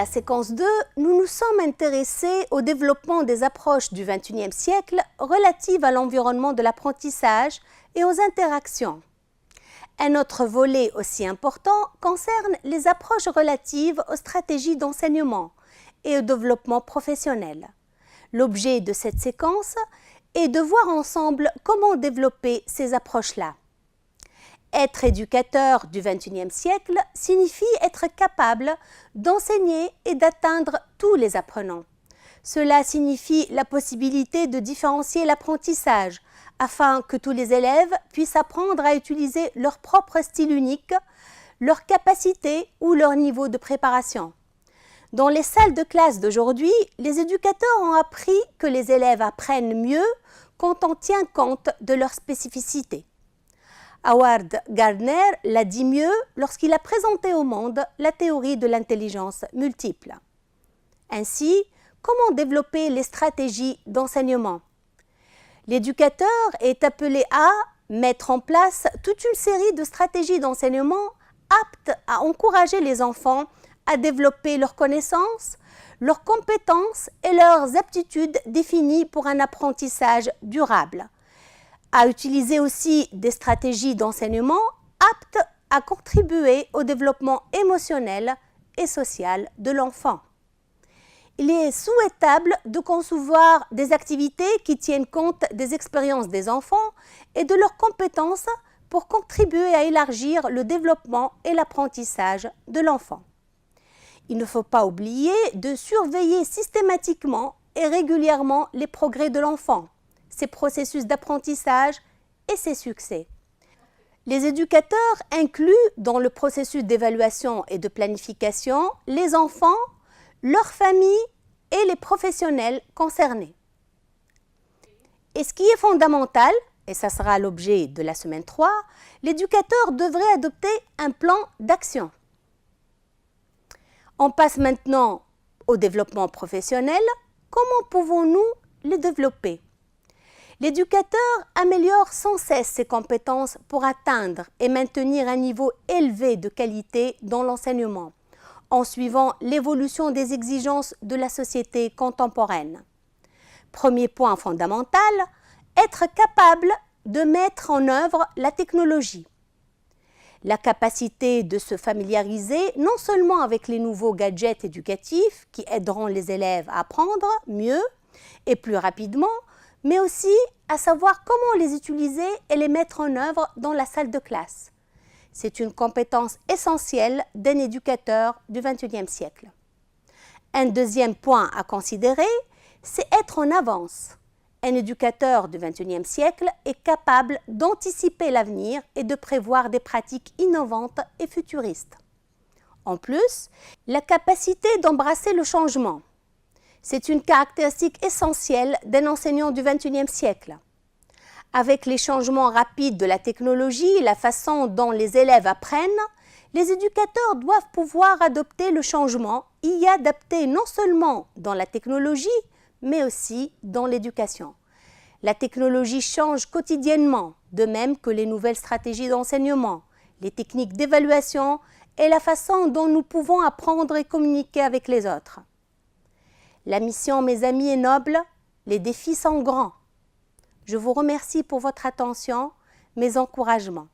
la séquence 2, nous nous sommes intéressés au développement des approches du XXIe siècle relatives à l'environnement de l'apprentissage et aux interactions. Un autre volet aussi important concerne les approches relatives aux stratégies d'enseignement et au développement professionnel. L'objet de cette séquence est de voir ensemble comment développer ces approches-là. Être éducateur du XXIe siècle signifie être capable d'enseigner et d'atteindre tous les apprenants. Cela signifie la possibilité de différencier l'apprentissage afin que tous les élèves puissent apprendre à utiliser leur propre style unique, leur capacité ou leur niveau de préparation. Dans les salles de classe d'aujourd'hui, les éducateurs ont appris que les élèves apprennent mieux quand on tient compte de leurs spécificités. Howard Gardner l'a dit mieux lorsqu'il a présenté au monde la théorie de l'intelligence multiple. Ainsi, comment développer les stratégies d'enseignement? L'éducateur est appelé à mettre en place toute une série de stratégies d'enseignement aptes à encourager les enfants à développer leurs connaissances, leurs compétences et leurs aptitudes définies pour un apprentissage durable. À utiliser aussi des stratégies d'enseignement aptes à contribuer au développement émotionnel et social de l'enfant. Il est souhaitable de concevoir des activités qui tiennent compte des expériences des enfants et de leurs compétences pour contribuer à élargir le développement et l'apprentissage de l'enfant. Il ne faut pas oublier de surveiller systématiquement et régulièrement les progrès de l'enfant, ses processus d'apprentissage et ses succès. Les éducateurs incluent dans le processus d'évaluation et de planification les enfants, leurs familles et les professionnels concernés. Et ce qui est fondamental, et ça sera l'objet de la semaine 3, l'éducateur devrait adopter un plan d'action. On passe maintenant au développement professionnel. Comment pouvons-nous le développer? L'éducateur améliore sans cesse ses compétences pour atteindre et maintenir un niveau élevé de qualité dans l'enseignement, en suivant l'évolution des exigences de la société contemporaine. Premier point fondamental, être capable de mettre en œuvre la technologie. La capacité de se familiariser non seulement avec les nouveaux gadgets éducatifs qui aideront les élèves à apprendre mieux et plus rapidement, mais aussi à savoir comment les utiliser et les mettre en œuvre dans la salle de classe. C'est une compétence essentielle d'un éducateur du XXIe siècle. Un deuxième point à considérer, c'est être en avance. Un éducateur du XXIe siècle est capable d'anticiper l'avenir et de prévoir des pratiques innovantes et futuristes. En plus, la capacité d'embrasser le changement. C'est une caractéristique essentielle d'un enseignant du XXIe siècle. Avec les changements rapides de la technologie et la façon dont les élèves apprennent, les éducateurs doivent pouvoir adopter le changement et y adapter non seulement dans la technologie, mais aussi dans l'éducation. La technologie change quotidiennement, de même que les nouvelles stratégies d'enseignement, les techniques d'évaluation et la façon dont nous pouvons apprendre et communiquer avec les autres. La mission, mes amis, est noble, les défis sont grands. Je vous remercie pour votre attention, mes encouragements.